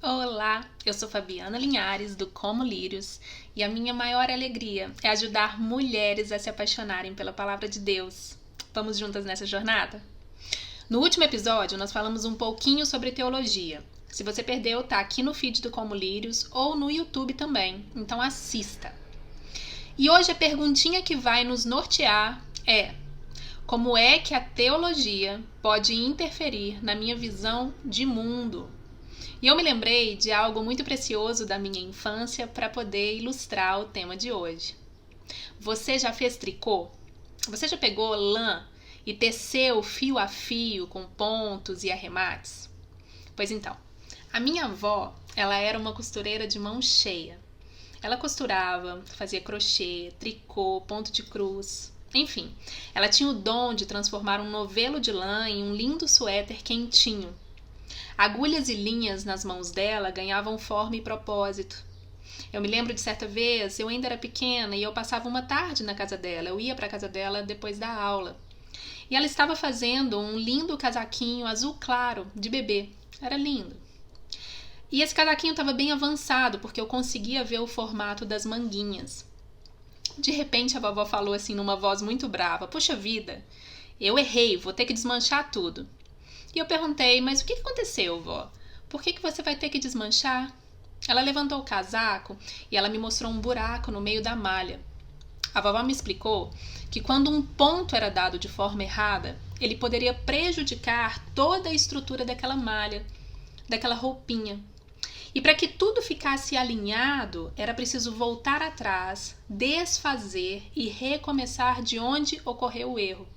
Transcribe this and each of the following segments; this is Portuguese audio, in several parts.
Olá, eu sou Fabiana Linhares do Como Lírios e a minha maior alegria é ajudar mulheres a se apaixonarem pela Palavra de Deus. Vamos juntas nessa jornada? No último episódio nós falamos um pouquinho sobre teologia. Se você perdeu, tá aqui no feed do Como Lírios ou no YouTube também, então assista. E hoje a perguntinha que vai nos nortear é: como é que a teologia pode interferir na minha visão de mundo? E eu me lembrei de algo muito precioso da minha infância para poder ilustrar o tema de hoje. Você já fez tricô? Você já pegou lã e teceu fio a fio com pontos e arremates? Pois então, a minha avó, ela era uma costureira de mão cheia. Ela costurava, fazia crochê, tricô, ponto de cruz. Enfim, ela tinha o dom de transformar um novelo de lã em um lindo suéter quentinho. Agulhas e linhas nas mãos dela ganhavam forma e propósito. Eu me lembro de certa vez, eu ainda era pequena e eu passava uma tarde na casa dela. Eu ia para a casa dela depois da aula. E ela estava fazendo um lindo casaquinho azul claro, de bebê. Era lindo. E esse casaquinho estava bem avançado, porque eu conseguia ver o formato das manguinhas. De repente a vovó falou assim numa voz muito brava: "Puxa vida, eu errei, vou ter que desmanchar tudo." E eu perguntei: "Mas o que aconteceu, vó? Por que você vai ter que desmanchar?" Ela levantou o casaco e ela me mostrou um buraco no meio da malha. A vovó me explicou que quando um ponto era dado de forma errada, ele poderia prejudicar toda a estrutura daquela malha, daquela roupinha. E para que tudo ficasse alinhado, era preciso voltar atrás, desfazer e recomeçar de onde ocorreu o erro.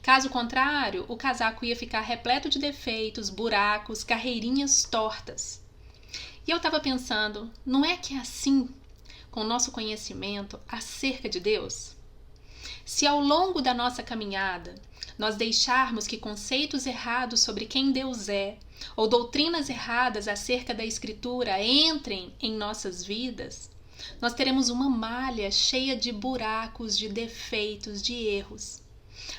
Caso contrário, o casaco ia ficar repleto de defeitos, buracos, carreirinhas tortas. E eu estava pensando, não é que é assim com o nosso conhecimento acerca de Deus? Se ao longo da nossa caminhada nós deixarmos que conceitos errados sobre quem Deus é, ou doutrinas erradas acerca da Escritura entrem em nossas vidas, nós teremos uma malha cheia de buracos, de defeitos, de erros.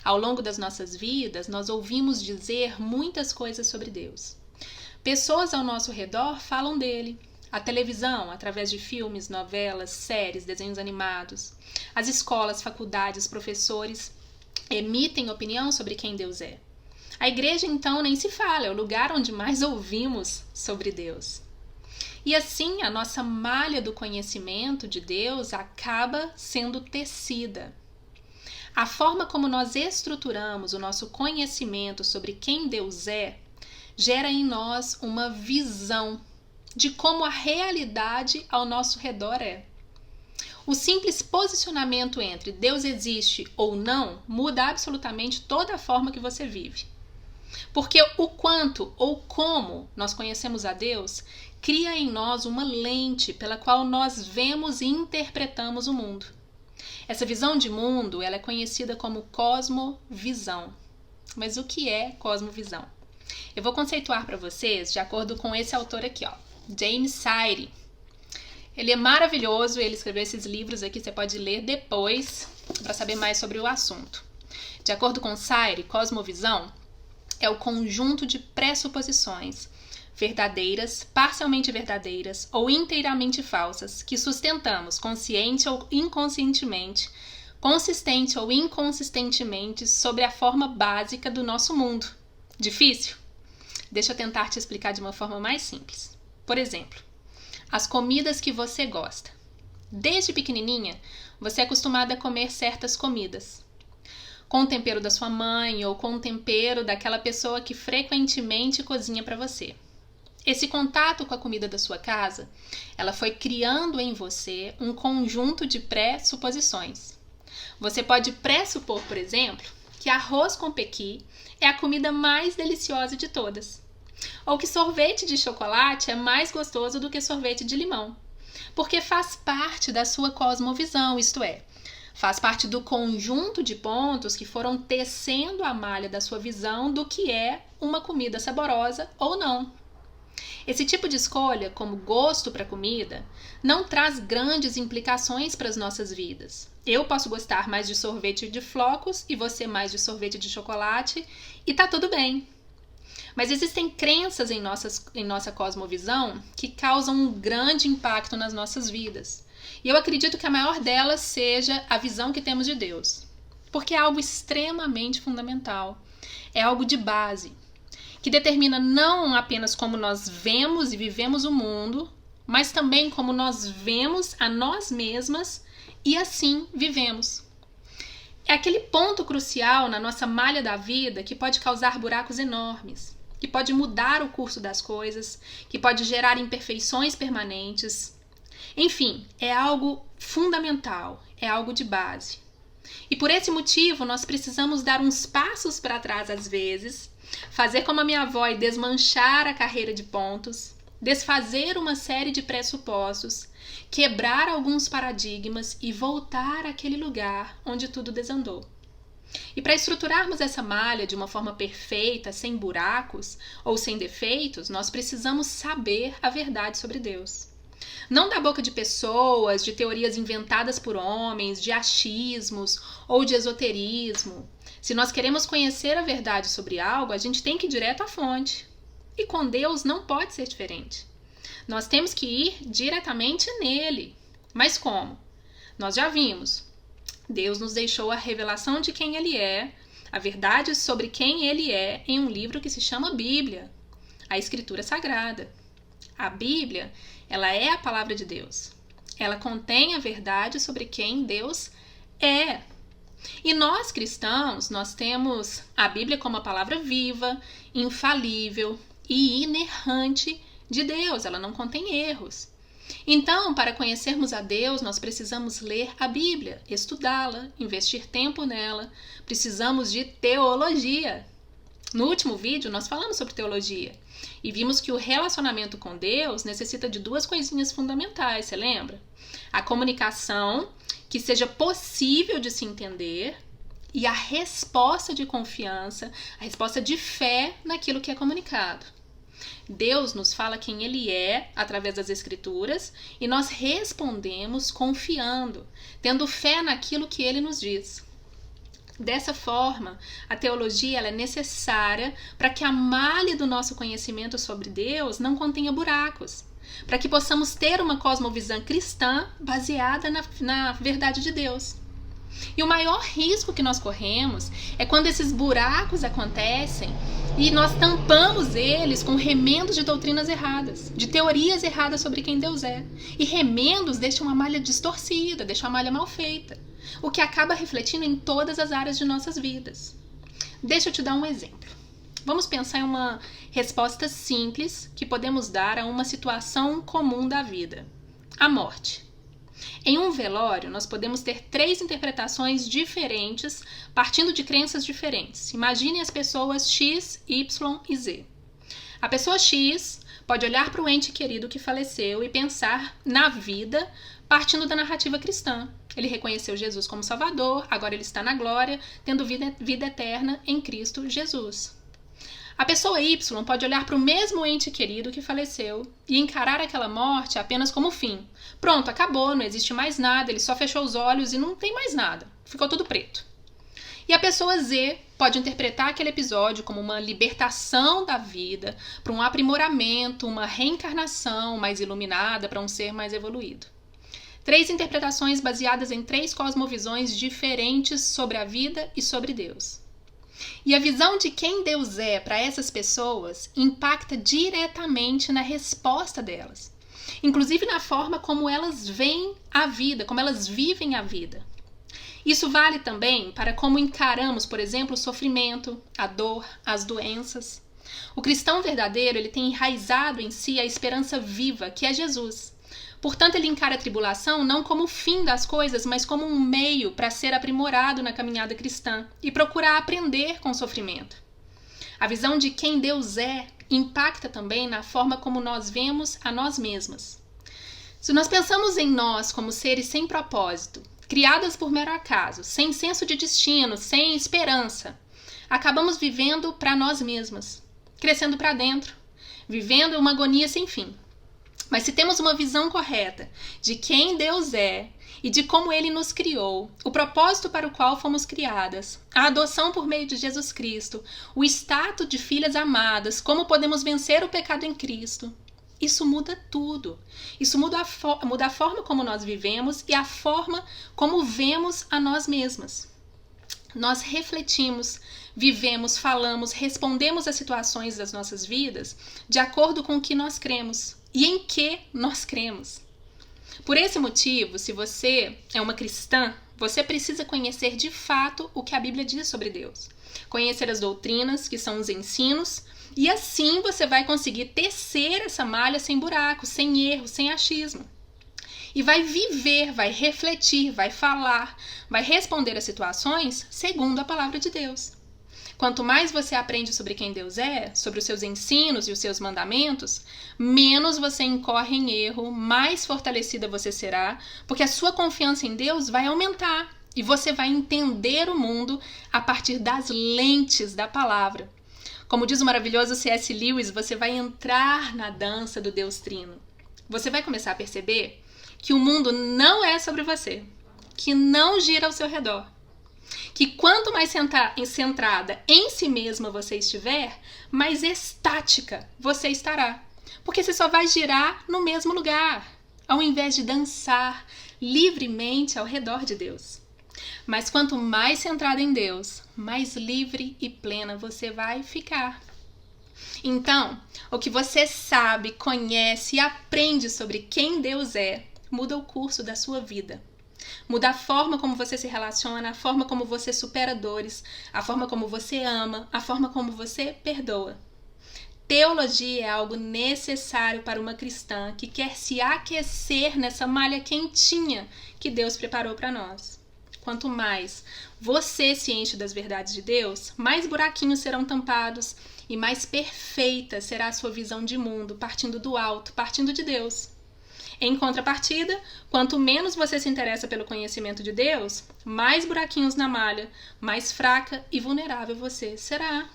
Ao longo das nossas vidas, nós ouvimos dizer muitas coisas sobre Deus. Pessoas ao nosso redor falam dele. A televisão, através de filmes, novelas, séries, desenhos animados. As escolas, faculdades, professores emitem opinião sobre quem Deus é. A igreja, então, nem se fala, é o lugar onde mais ouvimos sobre Deus. E assim, a nossa malha do conhecimento de Deus acaba sendo tecida. A forma como nós estruturamos o nosso conhecimento sobre quem Deus é gera em nós uma visão de como a realidade ao nosso redor é. O simples posicionamento entre Deus existe ou não muda absolutamente toda a forma que você vive. Porque o quanto ou como nós conhecemos a Deus cria em nós uma lente pela qual nós vemos e interpretamos o mundo. Essa visão de mundo ela é conhecida como cosmovisão. Mas o que é cosmovisão? Eu vou conceituar para vocês de acordo com esse autor aqui, James Sire. Ele é maravilhoso, ele escreveu esses livros aqui, você pode ler depois para saber mais sobre o assunto. De acordo com Sire, cosmovisão é o conjunto de pressuposições verdadeiras, parcialmente verdadeiras ou inteiramente falsas, que sustentamos consciente ou inconscientemente, consistente ou inconsistentemente sobre a forma básica do nosso mundo. Difícil? Deixa eu tentar te explicar de uma forma mais simples. Por exemplo, as comidas que você gosta. Desde pequenininha, você é acostumada a comer certas comidas, com o tempero da sua mãe ou com o tempero daquela pessoa que frequentemente cozinha para você. Esse contato com a comida da sua casa, ela foi criando em você um conjunto de pressuposições. Você pode pressupor, por exemplo, que arroz com pequi é a comida mais deliciosa de todas. Ou que sorvete de chocolate é mais gostoso do que sorvete de limão. Porque faz parte da sua cosmovisão, isto é, faz parte do conjunto de pontos que foram tecendo a malha da sua visão do que é uma comida saborosa ou não. Esse tipo de escolha, como gosto para comida, não traz grandes implicações para as nossas vidas. Eu posso gostar mais de sorvete de flocos e você mais de sorvete de chocolate e tá tudo bem. Mas existem crenças em nossa cosmovisão que causam um grande impacto nas nossas vidas. E eu acredito que a maior delas seja a visão que temos de Deus. Porque é algo extremamente fundamental. É algo de base, que determina não apenas como nós vemos e vivemos o mundo, mas também como nós vemos a nós mesmas e assim vivemos. É aquele ponto crucial na nossa malha da vida que pode causar buracos enormes, que pode mudar o curso das coisas, que pode gerar imperfeições permanentes. Enfim, é algo fundamental, é algo de base. E por esse motivo, nós precisamos dar uns passos para trás às vezes, fazer como a minha avó e desmanchar a carreira de pontos, desfazer uma série de pressupostos, quebrar alguns paradigmas e voltar àquele lugar onde tudo desandou. E para estruturarmos essa malha de uma forma perfeita, sem buracos ou sem defeitos, nós precisamos saber a verdade sobre Deus. Não da boca de pessoas, de teorias inventadas por homens, de achismos ou de esoterismo. Se nós queremos conhecer a verdade sobre algo, a gente tem que ir direto à fonte. E com Deus não pode ser diferente. Nós temos que ir diretamente nele. Mas como? Nós já vimos. Deus nos deixou a revelação de quem Ele é, a verdade sobre quem Ele é, em um livro que se chama Bíblia, a Escritura Sagrada. A Bíblia, ela é a palavra de Deus. Ela contém a verdade sobre quem Deus é. E nós cristãos, nós temos a Bíblia como a palavra viva, infalível e inerrante de Deus. Ela não contém erros. Então, para conhecermos a Deus, nós precisamos ler a Bíblia, estudá-la, investir tempo nela. Precisamos de teologia. No último vídeo, nós falamos sobre teologia e vimos que o relacionamento com Deus necessita de duas coisinhas fundamentais, você lembra? A comunicação, que seja possível de se entender, e a resposta de confiança, a resposta de fé naquilo que é comunicado. Deus nos fala quem Ele é através das Escrituras e nós respondemos confiando, tendo fé naquilo que Ele nos diz. Dessa forma, a teologia ela é necessária para que a malha do nosso conhecimento sobre Deus não contenha buracos, para que possamos ter uma cosmovisão cristã baseada na verdade de Deus. E o maior risco que nós corremos é quando esses buracos acontecem e nós tampamos eles com remendos de doutrinas erradas, de teorias erradas sobre quem Deus é. E remendos deixam a malha distorcida, deixam a malha mal feita, o que acaba refletindo em todas as áreas de nossas vidas. Deixa eu te dar um exemplo. Vamos pensar em uma resposta simples que podemos dar a uma situação comum da vida: a morte. Em um velório, nós podemos ter 3 interpretações diferentes, partindo de crenças diferentes. Imagine as pessoas X, Y e Z. A pessoa X pode olhar para o ente querido que faleceu e pensar na vida partindo da narrativa cristã. Ele reconheceu Jesus como Salvador, agora ele está na glória, tendo vida eterna em Cristo Jesus. A pessoa Y pode olhar para o mesmo ente querido que faleceu e encarar aquela morte apenas como fim. Pronto, acabou, não existe mais nada, ele só fechou os olhos e não tem mais nada. Ficou tudo preto. E a pessoa Z pode interpretar aquele episódio como uma libertação da vida, para um aprimoramento, uma reencarnação mais iluminada, para um ser mais evoluído. 3 interpretações baseadas em 3 cosmovisões diferentes sobre a vida e sobre Deus. E a visão de quem Deus é para essas pessoas impacta diretamente na resposta delas, inclusive na forma como elas veem a vida, como elas vivem a vida. Isso vale também para como encaramos, por exemplo, o sofrimento, a dor, as doenças. O cristão verdadeiro ele tem enraizado em si a esperança viva, que é Jesus. Portanto, ele encara a tribulação não como o fim das coisas, mas como um meio para ser aprimorado na caminhada cristã e procurar aprender com o sofrimento. A visão de quem Deus é impacta também na forma como nós vemos a nós mesmas. Se nós pensamos em nós como seres sem propósito, criadas por mero acaso, sem senso de destino, sem esperança, acabamos vivendo para nós mesmas, crescendo para dentro, vivendo uma agonia sem fim. Mas se temos uma visão correta de quem Deus é e de como Ele nos criou, o propósito para o qual fomos criadas, a adoção por meio de Jesus Cristo, o status de filhas amadas, como podemos vencer o pecado em Cristo, isso muda tudo. Isso muda a forma como nós vivemos e a forma como vemos a nós mesmas. Nós refletimos, vivemos, falamos, respondemos às situações das nossas vidas de acordo com o que nós cremos e em que nós cremos. Por esse motivo, se você é uma cristã, você precisa conhecer de fato o que a Bíblia diz sobre Deus. Conhecer as doutrinas, que são os ensinos, e assim você vai conseguir tecer essa malha sem buraco, sem erro, sem achismo. E vai viver, vai refletir, vai falar, vai responder às situações segundo a palavra de Deus. Quanto mais você aprende sobre quem Deus é, sobre os seus ensinos e os seus mandamentos, menos você incorre em erro, mais fortalecida você será, porque a sua confiança em Deus vai aumentar e você vai entender o mundo a partir das lentes da palavra. Como diz o maravilhoso C.S. Lewis, você vai entrar na dança do Deus Trino. Você vai começar a perceber que o mundo não é sobre você, que não gira ao seu redor. Que quanto mais centrada em si mesma você estiver, mais estática você estará. Porque você só vai girar no mesmo lugar, ao invés de dançar livremente ao redor de Deus. Mas quanto mais centrada em Deus, mais livre e plena você vai ficar. Então, o que você sabe, conhece e aprende sobre quem Deus é, muda o curso da sua vida. Muda a forma como você se relaciona, a forma como você supera dores, a forma como você ama, a forma como você perdoa. Teologia é algo necessário para uma cristã que quer se aquecer nessa malha quentinha que Deus preparou para nós. Quanto mais você se enche das verdades de Deus, mais buraquinhos serão tampados e mais perfeita será a sua visão de mundo, partindo do alto, partindo de Deus. Em contrapartida, quanto menos você se interessa pelo conhecimento de Deus, mais buraquinhos na malha, mais fraca e vulnerável você será.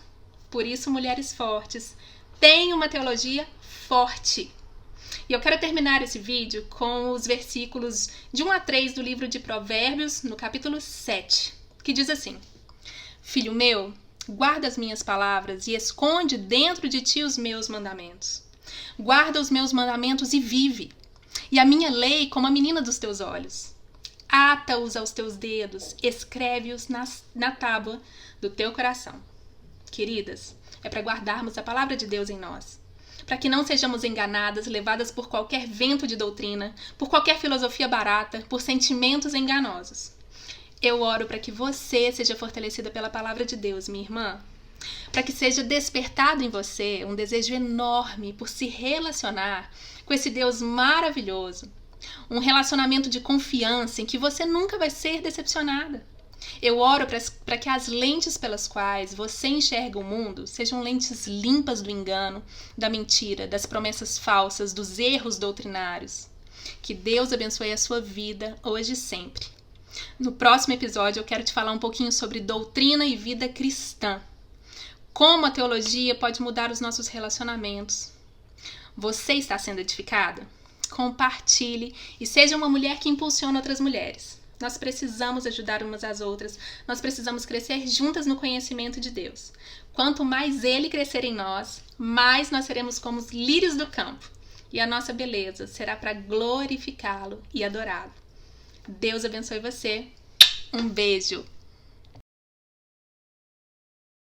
Por isso, mulheres fortes, tenham uma teologia forte. E eu quero terminar esse vídeo com os versículos de 1 a 3 do livro de Provérbios, no capítulo 7, que diz assim: Filho meu, guarda as minhas palavras e esconde dentro de ti os meus mandamentos. Guarda os meus mandamentos e vive. E a minha lei como a menina dos teus olhos. Ata-os aos teus dedos, escreve-os na tábua do teu coração. Queridas, é para guardarmos a palavra de Deus em nós, para que não sejamos enganadas, levadas por qualquer vento de doutrina, por qualquer filosofia barata, por sentimentos enganosos. Eu oro para que você seja fortalecida pela palavra de Deus, minha irmã, para que seja despertado em você um desejo enorme por se relacionar com esse Deus maravilhoso, um relacionamento de confiança em que você nunca vai ser decepcionada. Eu oro para que as lentes pelas quais você enxerga o mundo sejam lentes limpas do engano, da mentira, das promessas falsas, dos erros doutrinários. Que Deus abençoe a sua vida hoje e sempre. No próximo episódio eu quero te falar um pouquinho sobre doutrina e vida cristã. Como a teologia pode mudar os nossos relacionamentos. Você está sendo edificada? Compartilhe e seja uma mulher que impulsiona outras mulheres. Nós precisamos ajudar umas às outras, nós precisamos crescer juntas no conhecimento de Deus. Quanto mais Ele crescer em nós, mais nós seremos como os lírios do campo. E a nossa beleza será para glorificá-lo e adorá-lo. Deus abençoe você. Um beijo.